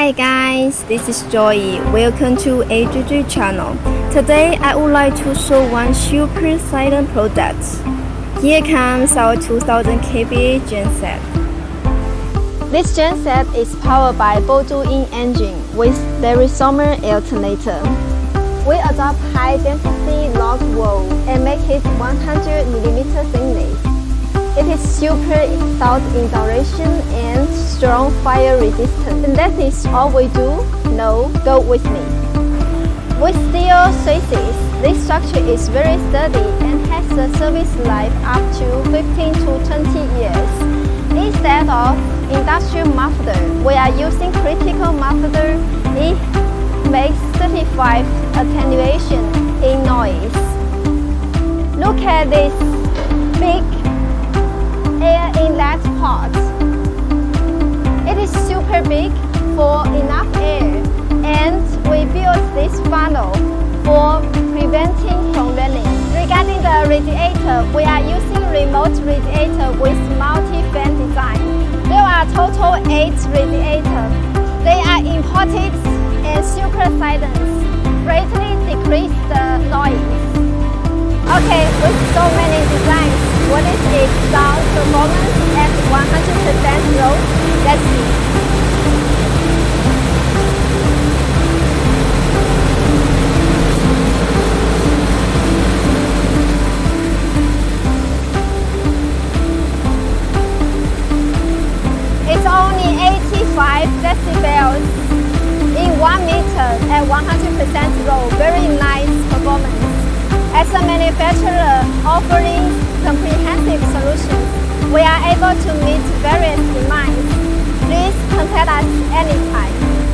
Hi guys, this is Joy. Welcome to AGG channel. Today I would like to show one super silent product. Here comes our 2000 kVA genset. This genset is powered by Baudouin engine with Leroy-Somer alternator. We adopt high density log wool and make it 100mm thickness. It is super stout in duration and strong fire resistance. And that is all we do? No, go with me. With steel chassis, this structure is very sturdy and has a service life up to 15 to 20 years. Instead of industrial muffler, we are using critical muffler. It makes 35 attenuation in noise. Look at this big air inlet port. It is super big for enough air, and we built this funnel for preventing from running. Regarding the radiator, we are using remote radiator with multi-fan design. There are total 8 radiators. They are imported and super silent, greatly decrease the noise. Okay, with so many designs, what is its sound performance at 100% load? Let's see. It's only 85 decibels in 1 meter at 100% load. Very nice performance. As a manufacturer offering comprehensive solutions, we are able to meet various demands. Please contact us anytime.